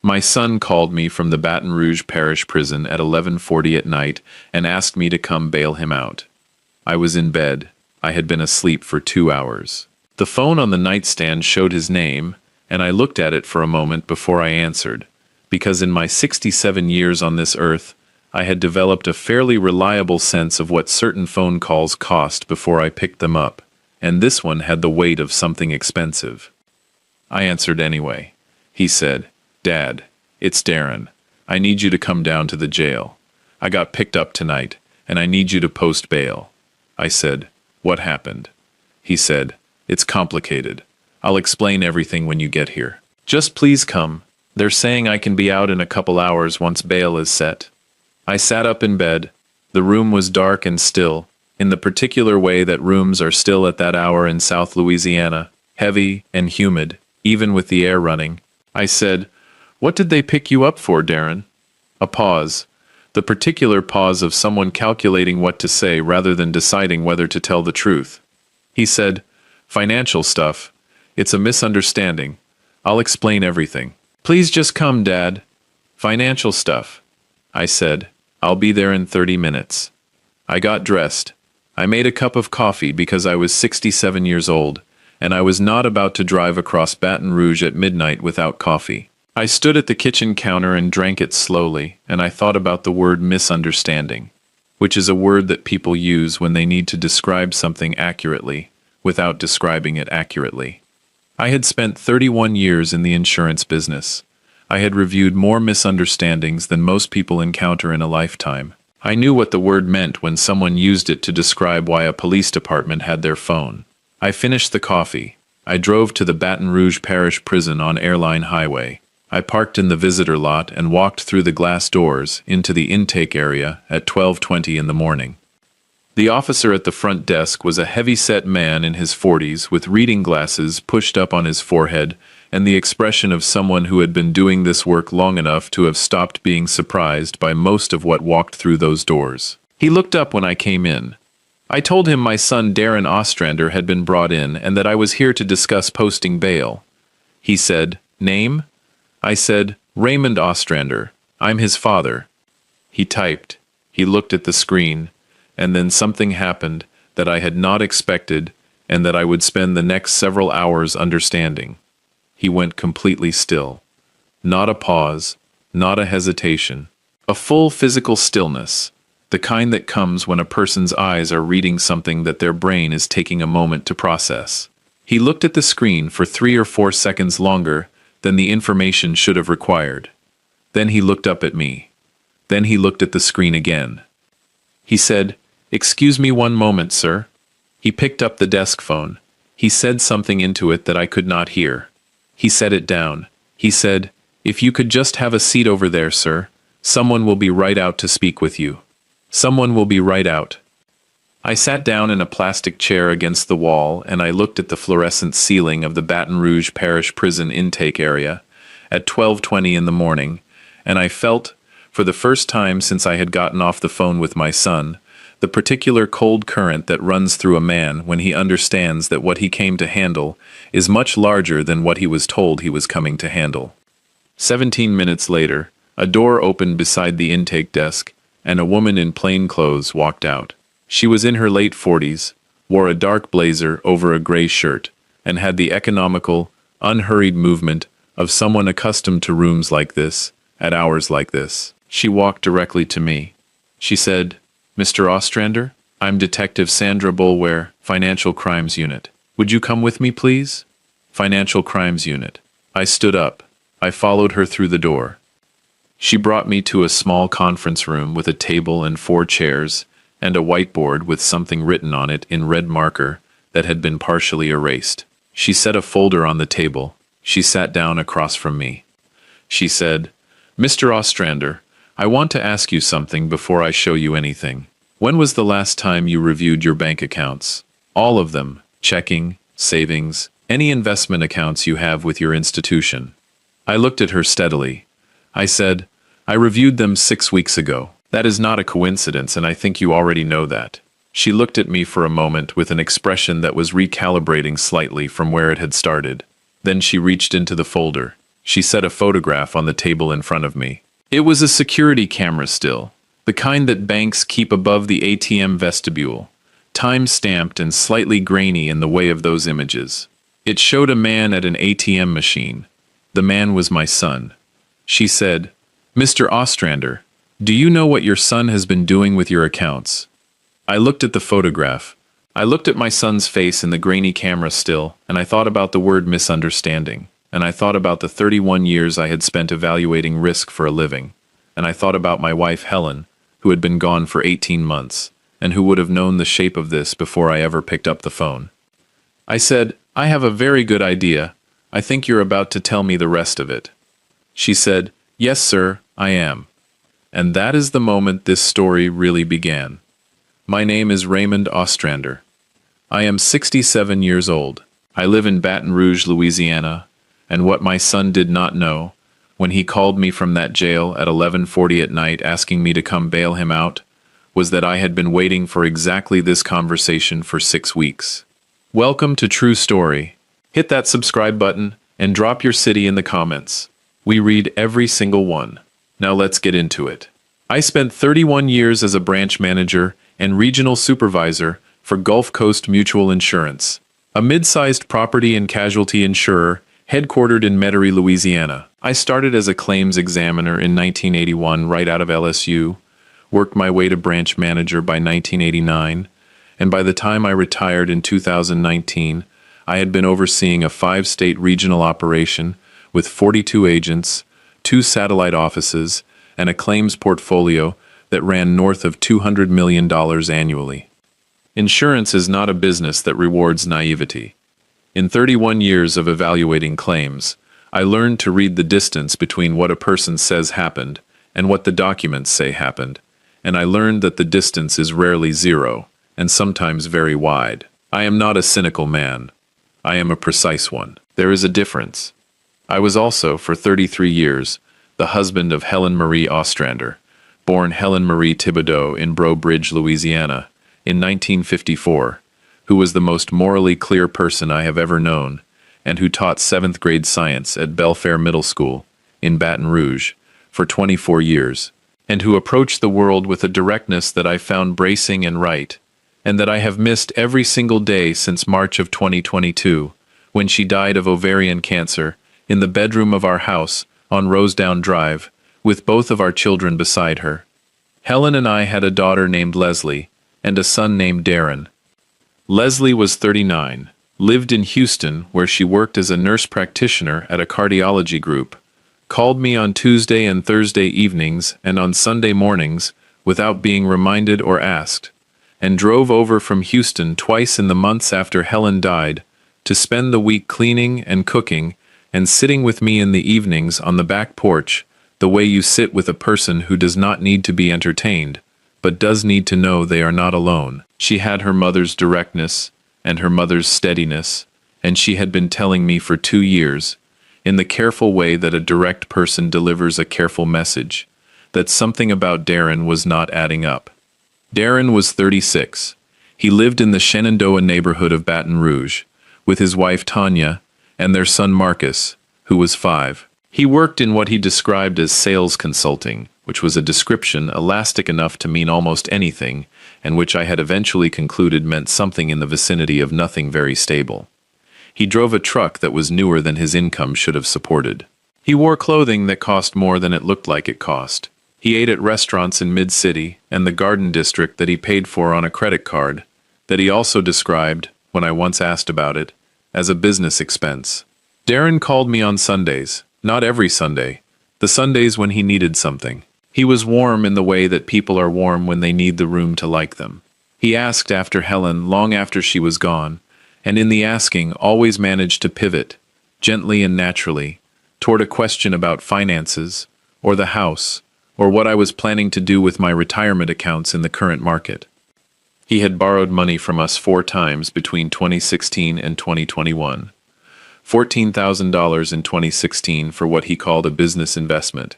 My son called me from the Baton Rouge Parish Prison at 11:40 at night and asked me to come bail him out. I was in bed. I had been asleep for 2 hours. The phone on the nightstand showed his name, and I looked at it for a moment before I answered, because in my 67 years on this earth, I had developed a fairly reliable sense of what certain phone calls cost before I picked them up, and this one had the weight of something expensive. I answered anyway. He said, "Dad, it's Darren. I need you to come down to the jail. I got picked up tonight, and I need you to post bail." I said, "What happened?" He said, "It's complicated. I'll explain everything when you get here. Just please come. They're saying I can be out in a couple hours once bail is set." I sat up in bed. The room was dark and still, in the particular way that rooms are still at that hour in South Louisiana, heavy and humid, even with the air running. I said, "What did they pick you up for, Darren?" A pause. The particular pause of someone calculating what to say rather than deciding whether to tell the truth. He said, "Financial stuff. It's a misunderstanding. I'll explain everything. Please just come, Dad." "Financial stuff." I said, "I'll be there in 30 minutes. I got dressed. I made a cup of coffee because I was 67 years old, and I was not about to drive across Baton Rouge at midnight without coffee. I stood at the kitchen counter and drank it slowly, and I thought about the word misunderstanding, which is a word that people use when they need to describe something accurately, without describing it accurately. I had spent 31 years in the insurance business. I had reviewed more misunderstandings than most people encounter in a lifetime. I knew what the word meant when someone used it to describe why a police department had their phone. I finished the coffee. I drove to the Baton Rouge Parish Prison on Airline Highway. I parked in the visitor lot and walked through the glass doors into the intake area at 12:20 in the morning. The officer at the front desk was a heavy-set man in his 40s with reading glasses pushed up on his forehead and the expression of someone who had been doing this work long enough to have stopped being surprised by most of what walked through those doors. He looked up when I came in. I told him my son Darren Ostrander had been brought in and that I was here to discuss posting bail. He said, "Name?" I said, "Raymond Ostrander. I'm his father." He typed. He looked at the screen, and then something happened that I had not expected and that I would spend the next several hours understanding. He went completely still. Not a pause, not a hesitation. A full physical stillness, the kind that comes when a person's eyes are reading something that their brain is taking a moment to process. He looked at the screen for 3 or 4 seconds longer than the information should have required. Then he looked up at me. Then he looked at the screen again. He said, "Excuse me one moment, sir." He picked up the desk phone. He said something into it that I could not hear. He set it down. He said, "If you could just have a seat over there, sir. Someone will be right out to speak with you. Someone will be right out." I sat down in a plastic chair against the wall and I looked at the fluorescent ceiling of the Baton Rouge Parish Prison intake area at 12:20 in the morning, and I felt, for the first time since I had gotten off the phone with my son, the particular cold current that runs through a man when he understands that what he came to handle is much larger than what he was told he was coming to handle. 17 minutes later, a door opened beside the intake desk, and a woman in plain clothes walked out. She was in her late 40s, wore a dark blazer over a gray shirt, and had the economical, unhurried movement of someone accustomed to rooms like this, at hours like this. She walked directly to me. She said, "Mr. Ostrander, I'm Detective Sandra Boulware, Financial Crimes Unit. Would you come with me, please?" Financial Crimes Unit. I stood up. I followed her through the door. She brought me to a small conference room with a table and 4 chairs, and a whiteboard with something written on it in red marker that had been partially erased. She set a folder on the table. She sat down across from me. She said, "Mr. Ostrander, I want to ask you something before I show you anything. When was the last time you reviewed your bank accounts? All of them, checking, savings, any investment accounts you have with your institution." I looked at her steadily. I said, "I reviewed them 6 weeks ago. That is not a coincidence, and I think you already know that." She looked at me for a moment with an expression that was recalibrating slightly from where it had started. Then she reached into the folder. She set a photograph on the table in front of me. It was a security camera still, the kind that banks keep above the ATM vestibule, time-stamped and slightly grainy in the way of those images. It showed a man at an ATM machine. The man was my son. She said, "Mr. Ostrander, do you know what your son has been doing with your accounts?" I looked at the photograph. I looked at my son's face in the grainy camera still, and I thought about the word misunderstanding, and I thought about the 31 years I had spent evaluating risk for a living, and I thought about my wife Helen, who had been gone for 18 months, and who would have known the shape of this before I ever picked up the phone. I said, "I have a very good idea. I think you're about to tell me the rest of it." She said, "Yes, sir, I am." And that is the moment this story really began. My name is Raymond Ostrander. I am 67 years old. I live in Baton Rouge, Louisiana, and what my son did not know, when he called me from that jail at 11:40 at night asking me to come bail him out, was that I had been waiting for exactly this conversation for 6 weeks. Welcome to True Story. Hit that subscribe button and drop your city in the comments. We read every single one. Now let's get into it. I spent 31 years as a branch manager and regional supervisor for Gulf Coast Mutual Insurance, a mid-sized property and casualty insurer headquartered in Metairie, Louisiana. I started as a claims examiner in 1981 right out of LSU, worked my way to branch manager by 1989, and by the time I retired in 2019, I had been overseeing a 5-state regional operation with 42 agents, 2 satellite offices, and a claims portfolio that ran north of $200 million annually. Insurance is not a business that rewards naivety. In 31 years of evaluating claims, I learned to read the distance between what a person says happened and what the documents say happened, and I learned that the distance is rarely zero, and sometimes very wide. I am not a cynical man. I am a precise one. There is a difference. I was also, for 33 years, the husband of Helen Marie Ostrander, born Helen Marie Thibodeau in Breaux Bridge, Louisiana, in 1954, who was the most morally clear person I have ever known, and who taught 7th grade science at Belfair Middle School, in Baton Rouge, for 24 years, and who approached the world with a directness that I found bracing and right, and that I have missed every single day since March of 2022, when she died of ovarian cancer, in the bedroom of our house on Rosedown Drive, with both of our children beside her. Helen and I had a daughter named Leslie, and a son named Darren. Leslie was 39, lived in Houston, where she worked as a nurse practitioner at a cardiology group, called me on Tuesday and Thursday evenings and on Sunday mornings without being reminded or asked, and drove over from Houston twice in the months after Helen died to spend the week cleaning and cooking and sitting with me in the evenings on the back porch, the way you sit with a person who does not need to be entertained, but does need to know they are not alone. She had her mother's directness and her mother's steadiness, and she had been telling me for 2 years, in the careful way that a direct person delivers a careful message, that something about Darren was not adding up. Darren was 36. He lived in the Shenandoah neighborhood of Baton Rouge, with his wife Tanya and their son Marcus, who was 5. He worked in what he described as sales consulting, which was a description elastic enough to mean almost anything, and which I had eventually concluded meant something in the vicinity of nothing very stable. He drove a truck that was newer than his income should have supported. He wore clothing that cost more than it looked like it cost. He ate at restaurants in Mid-City and the Garden District that he paid for on a credit card, that he also described, when I once asked about it, as a business expense. Darren called me on Sundays, not every Sunday, the Sundays when he needed something. He was warm in the way that people are warm when they need the room to like them. He asked after Helen long after she was gone, and in the asking always managed to pivot, gently and naturally, toward a question about finances, or the house, or what I was planning to do with my retirement accounts in the current market. He had borrowed money from us 4 times between 2016 and 2021. $14,000 in 2016 for what he called a business investment,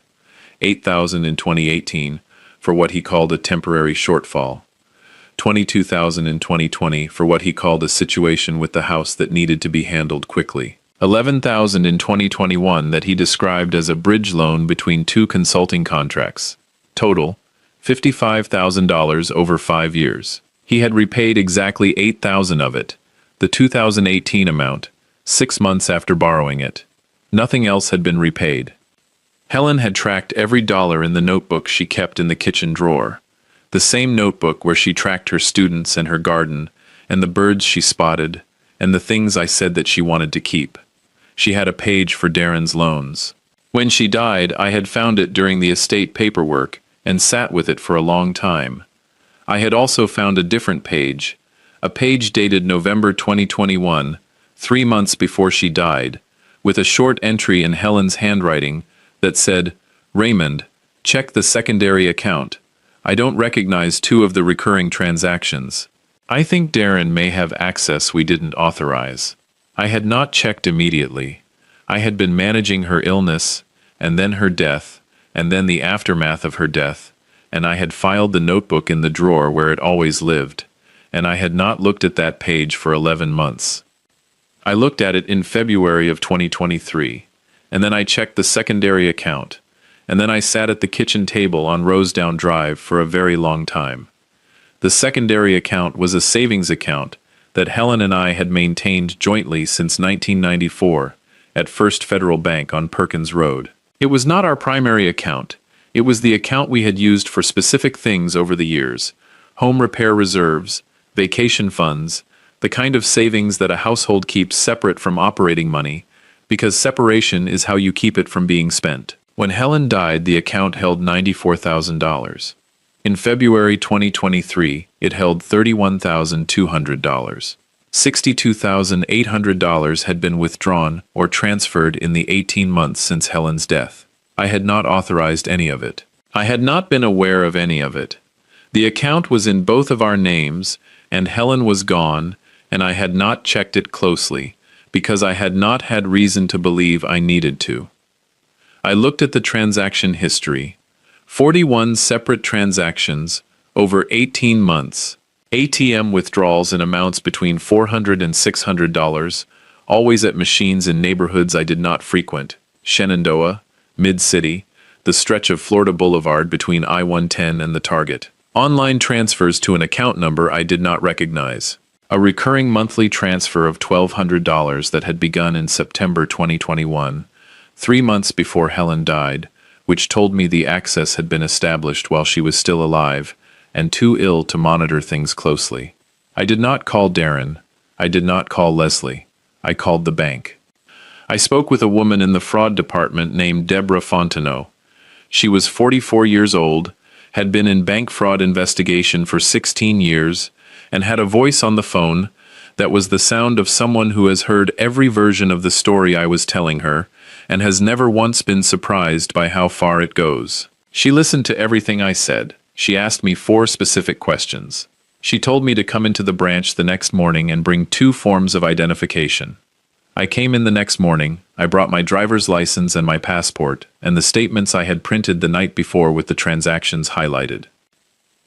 $8,000 in 2018 for what he called a temporary shortfall, $22,000 in 2020 for what he called a situation with the house that needed to be handled quickly. $11,000 in 2021 that he described as a bridge loan between two consulting contracts. Total, $55,000 over 5 years. He had repaid exactly $8,000 of it, the 2018 amount, 6 months after borrowing it. Nothing else had been repaid. Helen had tracked every dollar in the notebook she kept in the kitchen drawer, the same notebook where she tracked her students and her garden, and the birds she spotted, and the things I said that she wanted to keep. She had a page for Darren's loans. When she died, I had found it during the estate paperwork and sat with it for a long time. I had also found a different page, a page dated November 2021, 3 months before she died, with a short entry in Helen's handwriting that said, "Raymond, check the secondary account. I don't recognize 2 of the recurring transactions. I think Darren may have access we didn't authorize." I had not checked immediately. I had been managing her illness, and then her death, and then the aftermath of her death, and I had filed the notebook in the drawer where it always lived, and I had not looked at that page for 11 months. I looked at it in February of 2023, and then I checked the secondary account, and then I sat at the kitchen table on Rosedown Drive for a very long time. The secondary account was a savings account that Helen and I had maintained jointly since 1994 at First Federal Bank on Perkins Road. It was not our primary account. It was the account we had used for specific things over the years: home repair reserves, vacation funds, the kind of savings that a household keeps separate from operating money, because separation is how you keep it from being spent. When Helen died, the account held $94,000. In February 2023, it held $31,200. $62,800 had been withdrawn or transferred in the 18 months since Helen's death. I had not authorized any of it. I had not been aware of any of it. The account was in both of our names, and Helen was gone, and I had not checked it closely, because I had not had reason to believe I needed to. I looked at the transaction history. 41 separate transactions over 18 months, ATM withdrawals in amounts between $400 and $600, always at machines in neighborhoods I did not frequent: Shenandoah, Mid-City, the stretch of Florida Boulevard between I-110 and the Target. Online transfers to an account number I did not recognize. A recurring monthly transfer of $1,200 that had begun in September 2021, 3 months before Helen died, which told me the access had been established while she was still alive and too ill to monitor things closely. I did not call Darren. I did not call Leslie. I called the bank. I spoke with a woman in the fraud department named Deborah Fontenot. She was 44 years old, had been in bank fraud investigation for 16 years, and had a voice on the phone that was the sound of someone who has heard every version of the story I was telling her, and has never once been surprised by how far it goes. She listened to everything I said. She asked me 4 specific questions. She told me to come into the branch the next morning and bring 2 forms of identification. I came in the next morning. I brought my driver's license and my passport, and the statements I had printed the night before with the transactions highlighted.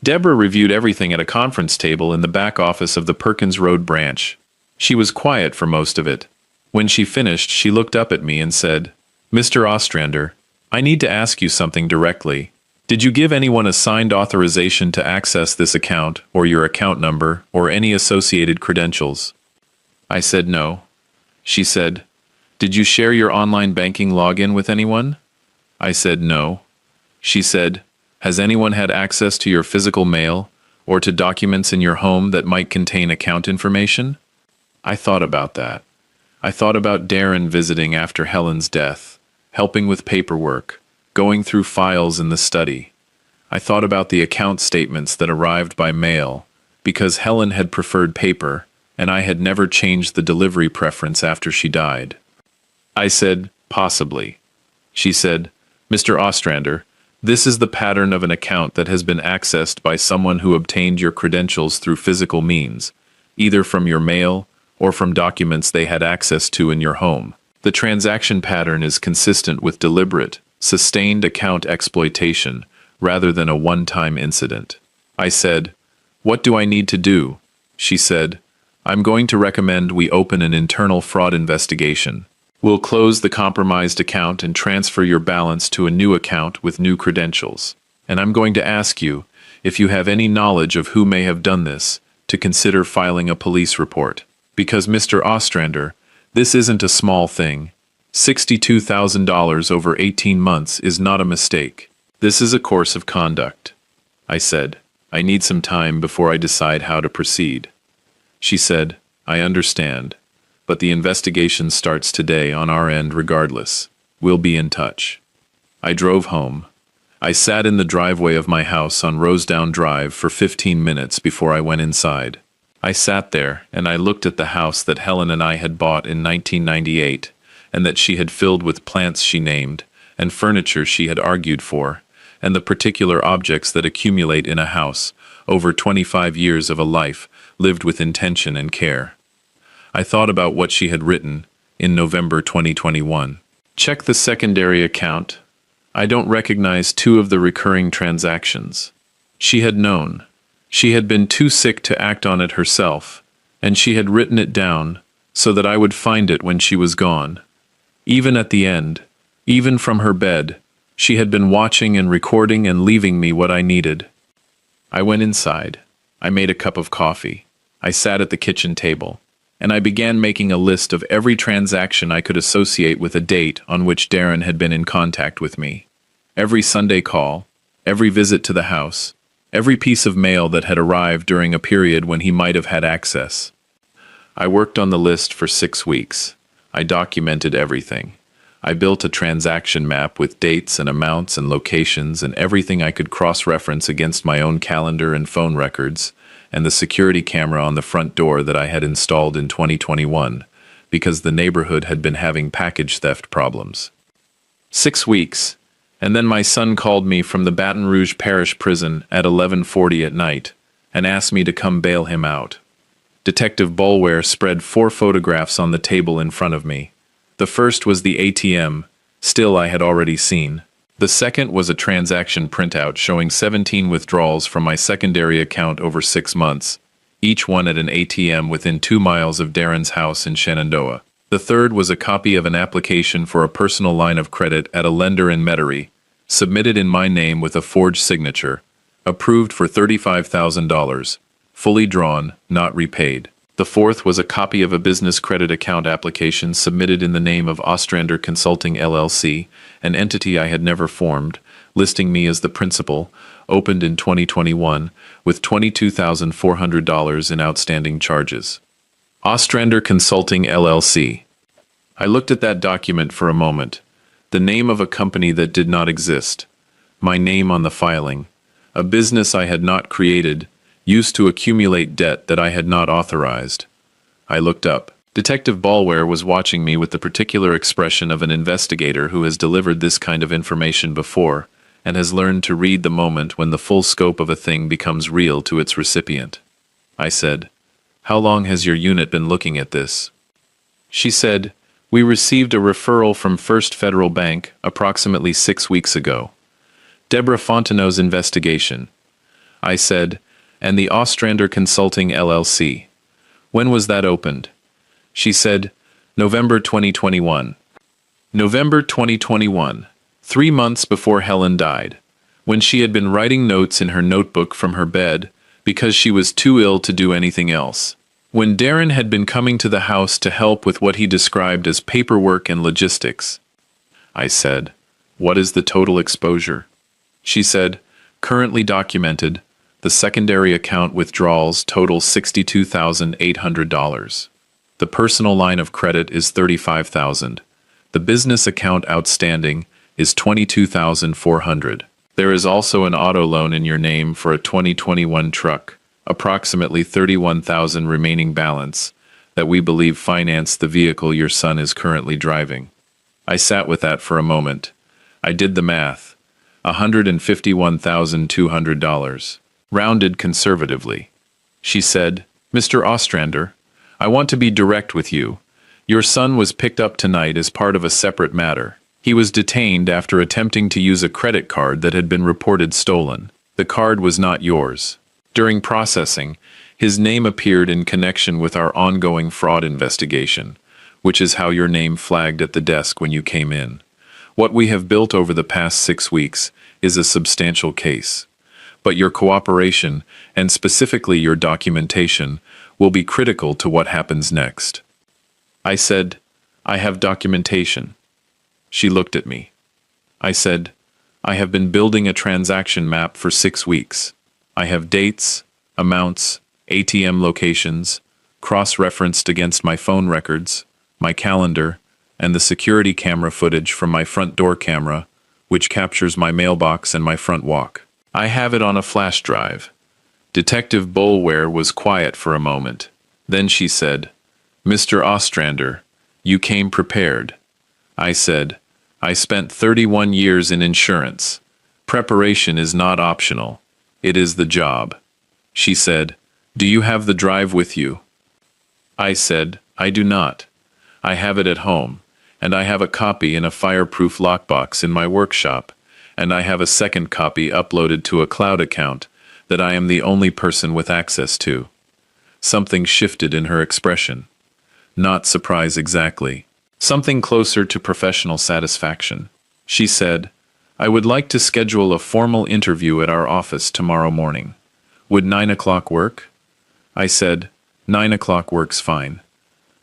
Deborah reviewed everything at a conference table in the back office of the Perkins Road branch. She was quiet for most of it. When she finished, she looked up at me and said, "Mr. Ostrander, I need to ask you something directly. Did you give anyone a signed authorization to access this account, or your account number, or any associated credentials?" I said no. She said, "Did you share your online banking login with anyone?" I said no. She said, "Has anyone had access to your physical mail, or to documents in your home that might contain account information?" I thought about that. I thought about Darren visiting after Helen's death, helping with paperwork, going through files in the study. I thought about the account statements that arrived by mail, because Helen had preferred paper, and I had never changed the delivery preference after she died. I said, "Possibly." She said, "Mr. Ostrander, this is the pattern of an account that has been accessed by someone who obtained your credentials through physical means, either from your mail or from documents they had access to in your home. The transaction pattern is consistent with deliberate, sustained account exploitation rather than a one-time incident." I said, "What do I need to do?" She said, "I'm going to recommend we open an internal fraud investigation. We'll close the compromised account and transfer your balance to a new account with new credentials. And I'm going to ask you, if you have any knowledge of who may have done this, to consider filing a police report. Because, Mr. Ostrander, this isn't a small thing. $62,000 over 18 months is not a mistake. This is a course of conduct. I said, I need some time before I decide how to proceed. She said, I understand, but the investigation starts today on our end regardless. We'll be in touch. I drove home. I sat in the driveway of my house on Rosedown Drive for 15 minutes before I went inside. I sat there and I looked at the house that Helen and I had bought in 1998 and that she had filled with plants she named and furniture she had argued for, and the particular objects that accumulate in a house over 25 years of a life lived with intention and care. I thought about what she had written in November 2021. Check the secondary account. I don't recognize two of the recurring transactions. She had known. She had been too sick to act on it herself, and she had written it down so that I would find it when she was gone. Even at the end, even from her bed, she had been watching and recording and leaving me what I needed. I went inside. I made a cup of coffee. I sat at the kitchen table, and I began making a list of every transaction I could associate with a date on which Darren had been in contact with me. Every Sunday call, every visit to the house, every piece of mail that had arrived during a period when he might have had access. I worked on the list for 6 weeks. I documented everything. I built a transaction map with dates and amounts and locations and everything I could cross-reference against my own calendar and phone records, and the security camera on the front door that I had installed in 2021, because the neighborhood had been having package theft problems. 6 weeks, and then my son called me from the Baton Rouge Parish Prison at 11:40 at night and asked me to come bail him out. Detective Boulware spread 4 photographs on the table in front of me. The first was the ATM, still I had already seen. The second was a transaction printout showing 17 withdrawals from my secondary account over 6 months, each one at an ATM within 2 miles of Darren's house in Shenandoah. The third was a copy of an application for a personal line of credit at a lender in Metairie, submitted in my name with a forged signature, approved for $35,000, fully drawn, not repaid. The fourth was a copy of a business credit account application submitted in the name of Ostrander Consulting LLC, an entity I had never formed, listing me as the principal, opened in 2021, with $22,400 in outstanding charges. Ostrander Consulting LLC. I looked at that document for a moment. The name of a company that did not exist. My name on the filing. A business I had not created, used to accumulate debt that I had not authorized. I looked up. Detective Boulware was watching me with the particular expression of an investigator who has delivered this kind of information before and has learned to read the moment when the full scope of a thing becomes real to its recipient. I said, "How long has your unit been looking at this?" She said, "We received a referral from First Federal Bank approximately 6 weeks ago. Deborah Fontenot's investigation." I said, "And the Ostrander Consulting LLC. When was that opened?" She said, "November 2021. November 2021, 3 months before Helen died, when she had been writing notes in her notebook from her bed because she was too ill to do anything else. When Darren had been coming to the house to help with what he described as paperwork and logistics." I said, "What is the total exposure?" She said, "Currently documented, the secondary account withdrawals total $62,800. The personal line of credit is $35,000. The business account outstanding is $22,400. There is also an auto loan in your name for a 2021 truck, approximately $31,000 remaining balance, that we believe financed the vehicle your son is currently driving." I sat with that for a moment. I did the math. $151,200. Rounded conservatively. She said, "Mr. Ostrander, I want to be direct with you. Your son was picked up tonight as part of a separate matter. He was detained after attempting to use a credit card that had been reported stolen. The card was not yours. During processing, his name appeared in connection with our ongoing fraud investigation, which is how your name flagged at the desk when you came in. What we have built over the past 6 weeks is a substantial case. But your cooperation, and specifically your documentation, will be critical to what happens next. I said, I have documentation. She looked at me. I said, I have been building a transaction map for 6 weeks. I have dates, amounts, ATM locations, cross-referenced against my phone records, my calendar, and the security camera footage from my front door camera, which captures my mailbox and my front walk. I have it on a flash drive. Detective Boulware was quiet for a moment. Then she said, Mr. Ostrander, you came prepared. I said, I spent 31 years in insurance. Preparation is not optional. It is the job. She said, do you have the drive with you? I said, I do not. I have it at home, and I have a copy in a fireproof lockbox in my workshop, and I have a second copy uploaded to a cloud account that I am the only person with access to. Something shifted in her expression. Not surprise exactly. Something closer to professional satisfaction. She said, I would like to schedule a formal interview at our office tomorrow morning. Would 9 o'clock work? I said, 9 o'clock works fine.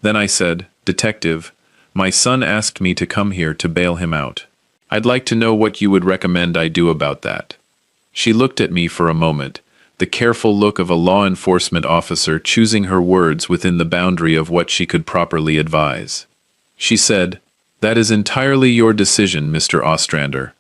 Then I said, Detective, my son asked me to come here to bail him out. I'd like to know what you would recommend I do about that. She looked at me for a moment, the careful look of a law enforcement officer choosing her words within the boundary of what she could properly advise. She said, that is entirely your decision, Mr. Ostrander.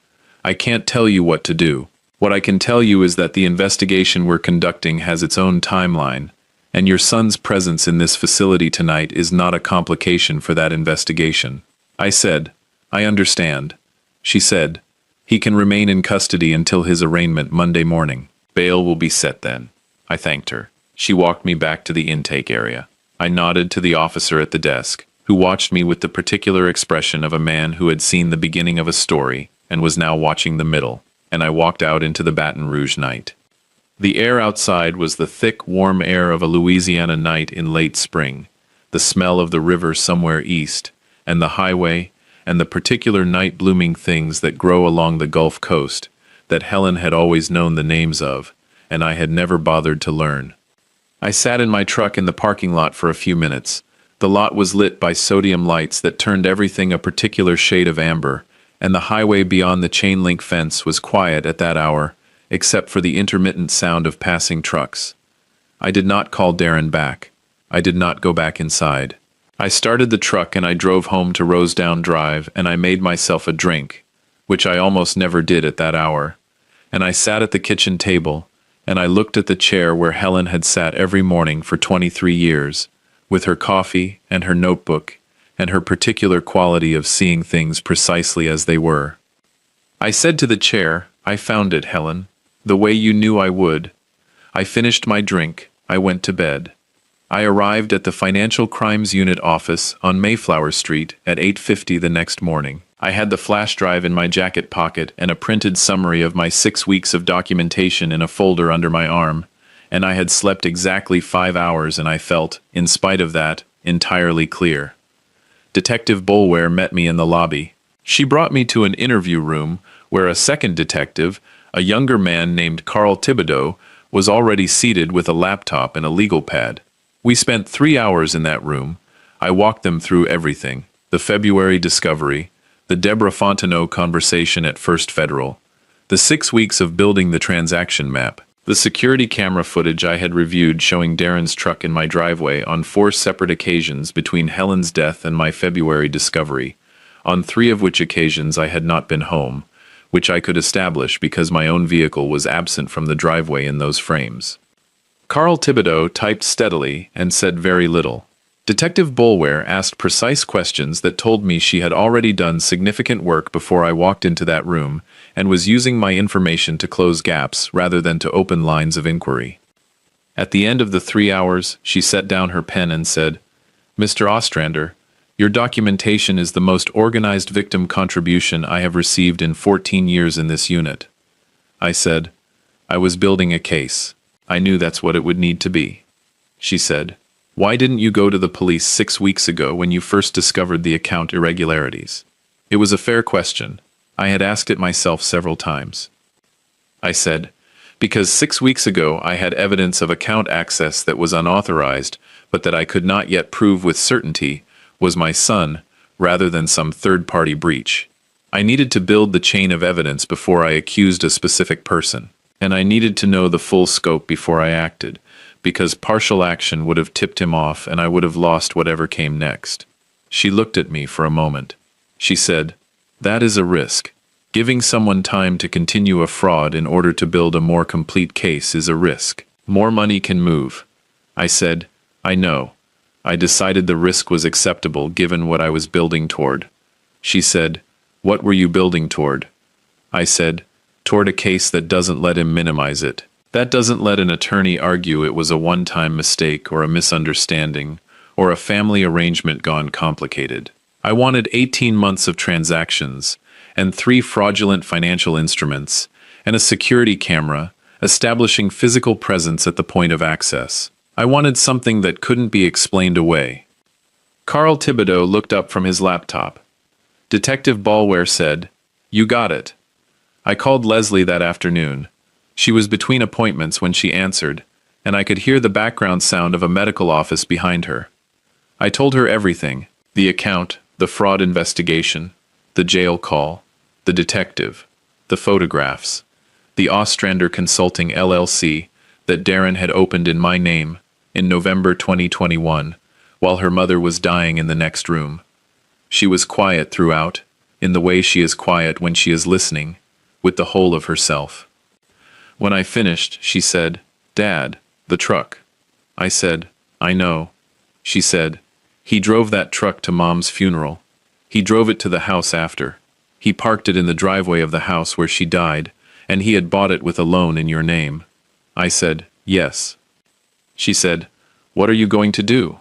I can't tell you what to do. What I can tell you is that the investigation we're conducting has its own timeline, and your son's presence in this facility tonight is not a complication for that investigation. I said, I understand. She said, he can remain in custody until his arraignment Monday morning. Bail will be set then. I thanked her. She walked me back to the intake area. I nodded to the officer at the desk, who watched me with the particular expression of a man who had seen the beginning of a story and was now watching the middle, and I walked out into the Baton Rouge night. The air outside was the thick, warm air of a Louisiana night in late spring, the smell of the river somewhere east, and the highway, and the particular night-blooming things that grow along the Gulf Coast that Helen had always known the names of, and I had never bothered to learn. I sat in my truck in the parking lot for a few minutes. The lot was lit by sodium lights that turned everything a particular shade of amber, and the highway beyond the chain-link fence was quiet at that hour, except for the intermittent sound of passing trucks. I did not call Darren back. I did not go back inside. I started the truck and I drove home to Rosedown Drive, and I made myself a drink, which I almost never did at that hour, and I sat at the kitchen table, and I looked at the chair where Helen had sat every morning for 23 years, with her coffee and her notebook, and her particular quality of seeing things precisely as they were. I said to the chair, I found it, Helen, the way you knew I would. I finished my drink. I went to bed. I arrived at the Financial Crimes Unit office on Mayflower Street at 8:50 the next morning. I had the flash drive in my jacket pocket and a printed summary of my 6 weeks of documentation in a folder under my arm, and I had slept exactly 5 hours, and I felt, in spite of that, entirely clear. Detective Boulware met me in the lobby. She brought me to an interview room where a second detective, a younger man named Carl Thibodeau, was already seated with a laptop and a legal pad. We spent 3 hours in that room. I walked them through everything: the February discovery, the Deborah Fontenot conversation at First Federal, the 6 weeks of building the transaction map, the security camera footage I had reviewed showing Darren's truck in my driveway on 4 separate occasions between Helen's death and my February discovery, on 3 of which occasions I had not been home, which I could establish because my own vehicle was absent from the driveway in those frames. Carl Thibodeau typed steadily and said very little. Detective Boulware asked precise questions that told me she had already done significant work before I walked into that room and was using my information to close gaps rather than to open lines of inquiry. At the end of the 3 hours, she set down her pen and said, Mr. Ostrander, your documentation is the most organized victim contribution I have received in 14 years in this unit. I said, I was building a case. I knew that's what it would need to be. She said, Why didn't you go to the police 6 weeks ago when you first discovered the account irregularities? It was a fair question. I had asked it myself several times. I said, because 6 weeks ago I had evidence of account access that was unauthorized, but that I could not yet prove with certainty was my son, rather than some third-party breach. I needed to build the chain of evidence before I accused a specific person, and I needed to know the full scope before I acted, because partial action would have tipped him off and I would have lost whatever came next. She looked at me for a moment. She said, "That is a risk. Giving someone time to continue a fraud in order to build a more complete case is a risk. More money can move." I said, "I know. I decided the risk was acceptable given what I was building toward." She said, "What were you building toward?" I said, "Toward a case that doesn't let him minimize it. That doesn't let an attorney argue it was a one-time mistake or a misunderstanding or a family arrangement gone complicated. I wanted 18 months of transactions and 3 fraudulent financial instruments and a security camera establishing physical presence at the point of access. I wanted something that couldn't be explained away." Carl Thibodeau looked up from his laptop. Detective Ballware said, "You got it." I called Leslie that afternoon. She was between appointments when she answered, and I could hear the background sound of a medical office behind her. I told her everything: the account, the fraud investigation, the jail call, the detective, the photographs, the Ostrander Consulting LLC that Darren had opened in my name in November 2021, while her mother was dying in the next room. She was quiet throughout, in the way she is quiet when she is listening, with the whole of herself. When I finished, she said, "Dad, the truck." I said, "I know." She said, "He drove that truck to Mom's funeral. He drove it to the house after. He parked it in the driveway of the house where she died, and he had bought it with a loan in your name." I said, "Yes." She said, "What are you going to do?"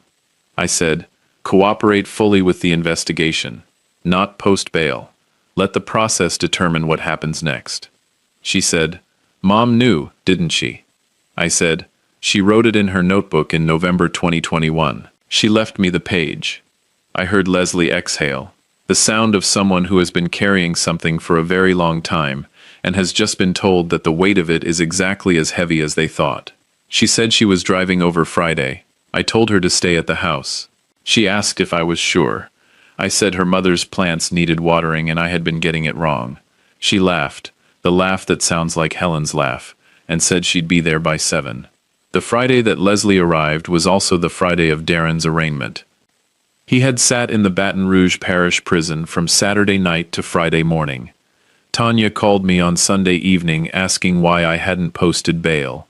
I said, "Cooperate fully with the investigation, not post bail. Let the process determine what happens next." She said, "Mom knew, didn't she?" I said, "She wrote it in her notebook in November 2021. She left me the page." I heard Leslie exhale, the sound of someone who has been carrying something for a very long time and has just been told that the weight of it is exactly as heavy as they thought. She said she was driving over Friday. I told her to stay at the house. She asked if I was sure. I said her mother's plants needed watering and I had been getting it wrong. She laughed, the laugh that sounds like Helen's laugh, and said she'd be there by 7. The Friday that Leslie arrived was also the Friday of Darren's arraignment. He had sat in the Baton Rouge Parish Prison from Saturday night to Friday morning. Tanya called me on Sunday evening asking why I hadn't posted bail.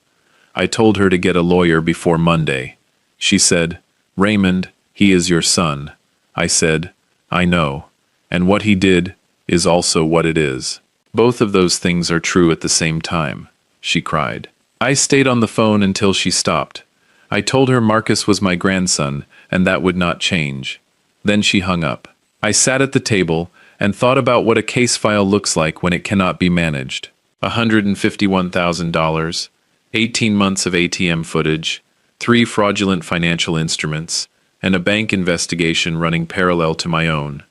I told her to get a lawyer before Monday. She said, "Raymond, he is your son." I said, "I know. And what he did is also what it is. Both of those things are true at the same time." She cried. I stayed on the phone until she stopped. I told her Marcus was my grandson, and that would not change. Then she hung up. I sat at the table and thought about what a case file looks like when it cannot be managed. $151,000, 18 months of ATM footage, 3 fraudulent financial instruments, and a bank investigation running parallel to my own.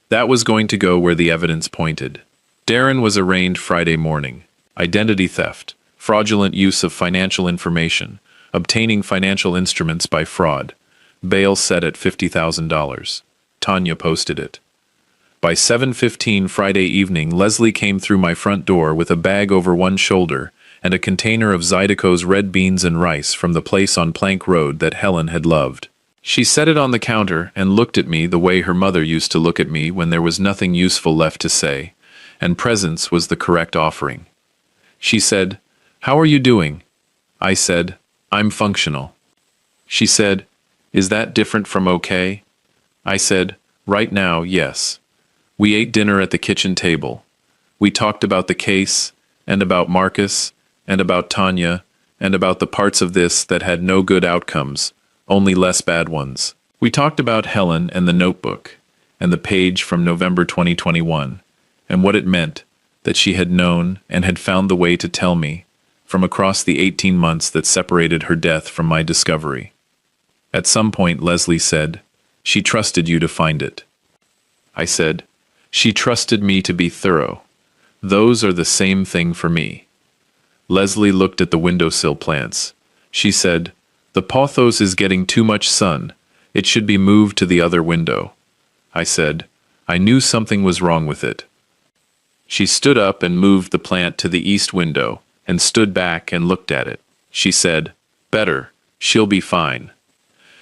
That was going to go where the evidence pointed. Darren was arraigned Friday morning. Identity theft, fraudulent use of financial information, obtaining financial instruments by fraud. Bail set at $50,000. Tanya posted it. By 7:15 Friday evening, Leslie came through my front door with a bag over one shoulder and a container of Zydeco's red beans and rice from the place on Plank Road that Helen had loved. She set it on the counter and looked at me the way her mother used to look at me when there was nothing useful left to say, and presence was the correct offering. She said, "How are you doing?" I said, "I'm functional." She said, "Is that different from okay?" I said, "Right now, yes." We ate dinner at the kitchen table. We talked about the case, and about Marcus, and about Tanya, and about the parts of this that had no good outcomes, only less bad ones. We talked about Helen and the notebook, and the page from November 2021, and what it meant, that she had known and had found the way to tell me, from across the 18 months that separated her death from my discovery. At some point, Leslie said, "She trusted you to find it." I said, "She trusted me to be thorough. Those are the same thing for me." Leslie looked at the windowsill plants. She said, "The pothos is getting too much sun. It should be moved to the other window." I said, "I knew something was wrong with it." She stood up and moved the plant to the east window and stood back and looked at it. She said, "Better. She'll be fine."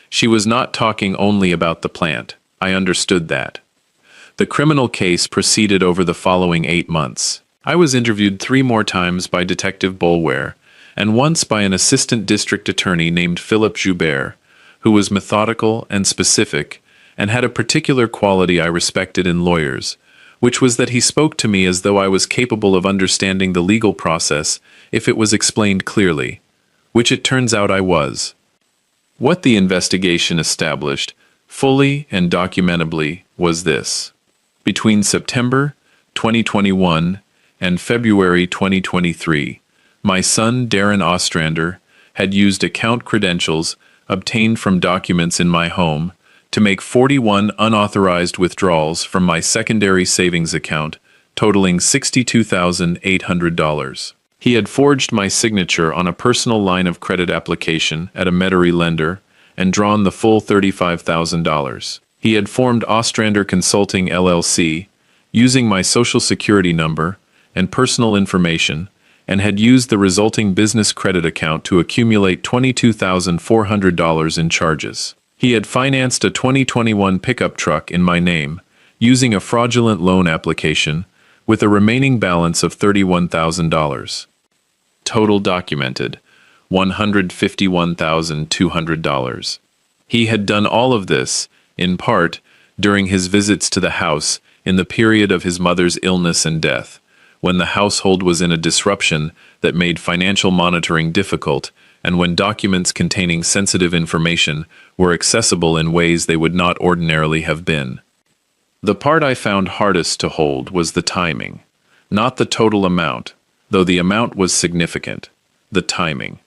She was not talking only about the plant. I understood that. The criminal case proceeded over the following 8 months. I was interviewed 3 more times by Detective Boulware, and once by an assistant district attorney named Philip Joubert, who was methodical and specific, and had a particular quality I respected in lawyers, which was that he spoke to me as though I was capable of understanding the legal process if it was explained clearly, which it turns out I was. What the investigation established, fully and documentably, was this. Between September 2021 and February 2023, my son Darren Ostrander had used account credentials obtained from documents in my home to make 41 unauthorized withdrawals from my secondary savings account, totaling $62,800. He had forged my signature on a personal line of credit application at a Metairie lender and drawn the full $35,000. He had formed Ostrander Consulting LLC, using my social security number and personal information, and had used the resulting business credit account to accumulate $22,400 in charges. He had financed a 2021 pickup truck in my name, using a fraudulent loan application, with a remaining balance of $31,000. Total documented, $151,200. He had done all of this, in part, during his visits to the house in the period of his mother's illness and death, when the household was in a disruption that made financial monitoring difficult, and when documents containing sensitive information were accessible in ways they would not ordinarily have been. The part I found hardest to hold was the timing. Not the total amount, though the amount was significant. The timing.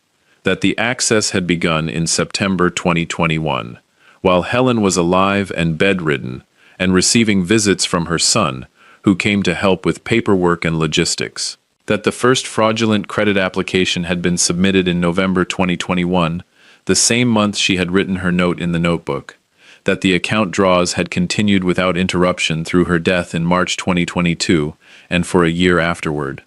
That the access had begun in September 2021, while Helen was alive and bedridden, and receiving visits from her son, who came to help with paperwork and logistics. That the first fraudulent credit application had been submitted in November 2021, the same month she had written her note in the notebook. That the account draws had continued without interruption through her death in March 2022, and for a year afterward.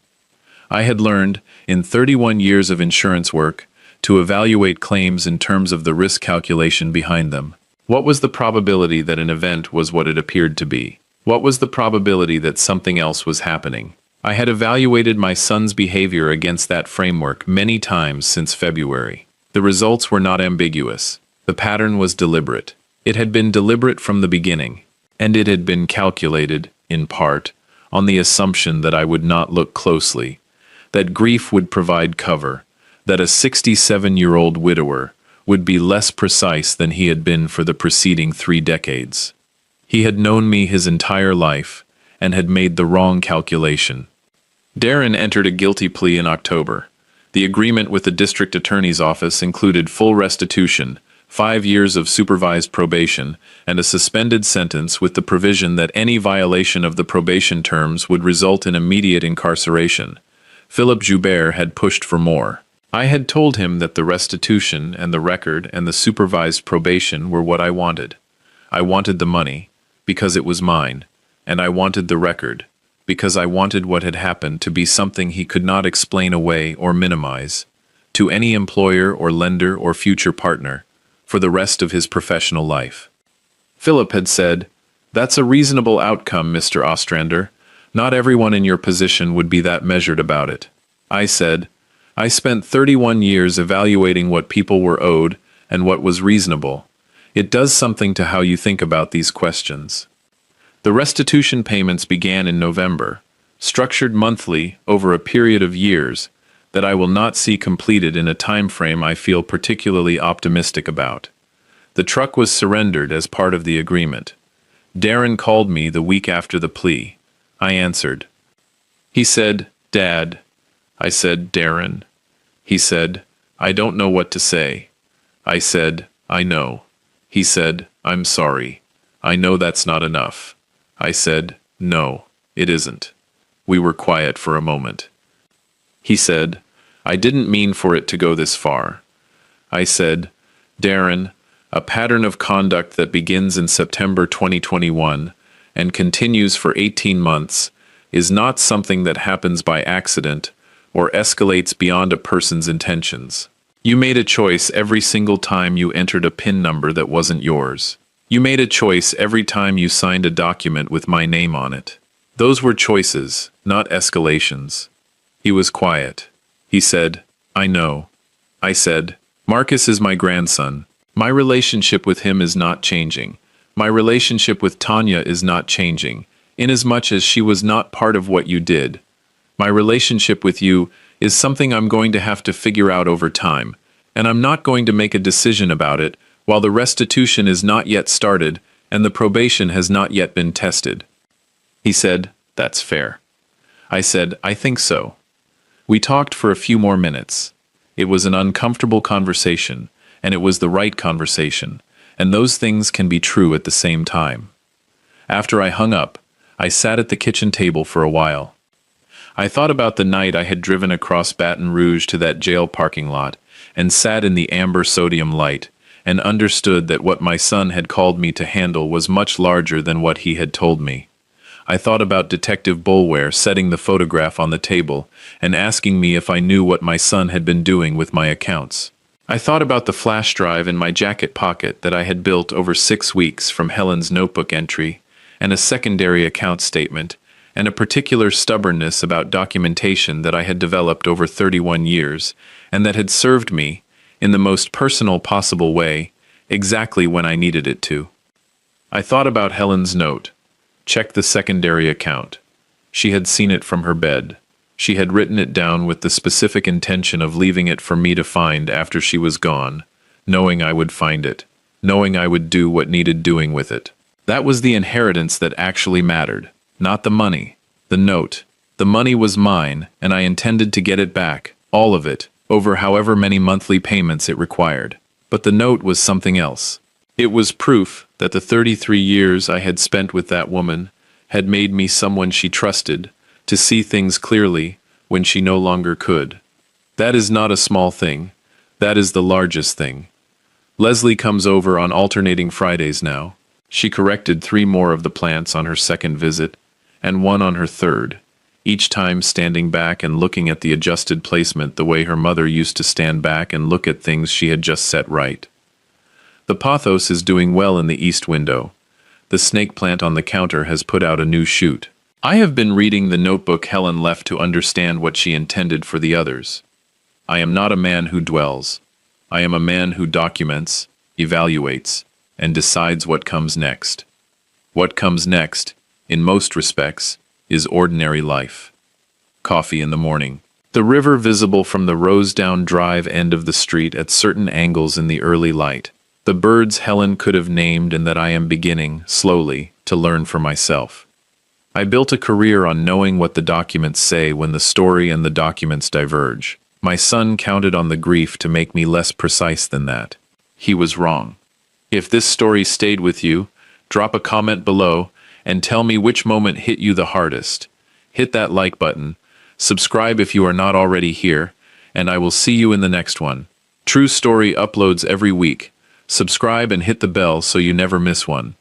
I had learned, in 31 years of insurance work, to evaluate claims in terms of the risk calculation behind them. What was the probability that an event was what it appeared to be? What was the probability that something else was happening? I had evaluated my son's behavior against that framework many times since February. The results were not ambiguous. The pattern was deliberate. It had been deliberate from the beginning, and it had been calculated, in part, on the assumption that I would not look closely, that grief would provide cover, that a 67-year-old widower would be less precise than he had been for the preceding 3 decades. He had known me his entire life and had made the wrong calculation. Darren entered a guilty plea in October. The agreement with the district attorney's office included full restitution, 5 years of supervised probation, and a suspended sentence with the provision that any violation of the probation terms would result in immediate incarceration. Philip Joubert had pushed for more. I had told him that the restitution and the record and the supervised probation were what I wanted. I wanted the money, because it was mine, and I wanted the record, because I wanted what had happened to be something he could not explain away or minimize, to any employer or lender or future partner, for the rest of his professional life. Philip had said, "That's a reasonable outcome, Mr. Ostrander. Not everyone in your position would be that measured about it." I said, "I spent 31 years evaluating what people were owed and what was reasonable. It does something to how you think about these questions." The restitution payments began in November, structured monthly over a period of years that I will not see completed in a time frame I feel particularly optimistic about. The truck was surrendered as part of the agreement. Darren called me the week after the plea. I answered. He said, "Dad." I said, "Darren." He said, "I don't know what to say." I said, "I know." He said, "I'm sorry. I know that's not enough." I said, "No, it isn't." We were quiet for a moment. He said, "I didn't mean for it to go this far." I said, "Darren, a pattern of conduct that begins in September 2021 and continues for 18 months is not something that happens by accident or escalates beyond a person's intentions. You made a choice every single time you entered a PIN number that wasn't yours. You made a choice every time you signed a document with my name on it. Those were choices, not escalations." He was quiet. He said, "I know." I said, "Marcus is my grandson. My relationship with him is not changing. My relationship with Tanya is not changing, inasmuch as she was not part of what you did. My relationship with you is something I'm going to have to figure out over time, and I'm not going to make a decision about it while the restitution is not yet started and the probation has not yet been tested." He said, "That's fair." I said, "I think so." We talked for a few more minutes. It was an uncomfortable conversation, and it was the right conversation, and those things can be true at the same time. After I hung up, I sat at the kitchen table for a while. I thought about the night I had driven across Baton Rouge to that jail parking lot and sat in the amber sodium light and understood that what my son had called me to handle was much larger than what he had told me. I thought about Detective Boulware setting the photograph on the table and asking me if I knew what my son had been doing with my accounts. I thought about the flash drive in my jacket pocket that I had built over 6 weeks from Helen's notebook entry, and a secondary account statement, and a particular stubbornness about documentation that I had developed over 31 years, and that had served me, in the most personal possible way, exactly when I needed it to. I thought about Helen's note. Check the secondary account. She had seen it from her bed. She had written it down with the specific intention of leaving it for me to find after she was gone, knowing I would find it, knowing I would do what needed doing with it. That was the inheritance that actually mattered, not the money, the note. The money was mine, and I intended to get it back, all of it, over however many monthly payments it required. But the note was something else. It was proof that the 33 years I had spent with that woman had made me someone she trusted, to see things clearly when she no longer could. That is not a small thing. That is the largest thing. Leslie comes over on alternating Fridays now. She corrected 3 more of the plants on her second visit, and 1 on her third, each time standing back and looking at the adjusted placement the way her mother used to stand back and look at things she had just set right. The pothos is doing well in the east window. The snake plant on the counter has put out a new shoot. I have been reading the notebook Helen left to understand what she intended for the others. I am not a man who dwells. I am a man who documents, evaluates, and decides what comes next. What comes next, in most respects, is ordinary life. Coffee in the morning. The river visible from the Rosedown Drive end of the street at certain angles in the early light. The birds Helen could have named and that I am beginning, slowly, to learn for myself. I built a career on knowing what the documents say when the story and the documents diverge. My son counted on the grief to make me less precise than that. He was wrong. If this story stayed with you, drop a comment below and tell me which moment hit you the hardest. Hit that like button, subscribe if you are not already here, and I will see you in the next one. True Story uploads every week. Subscribe and hit the bell so you never miss one.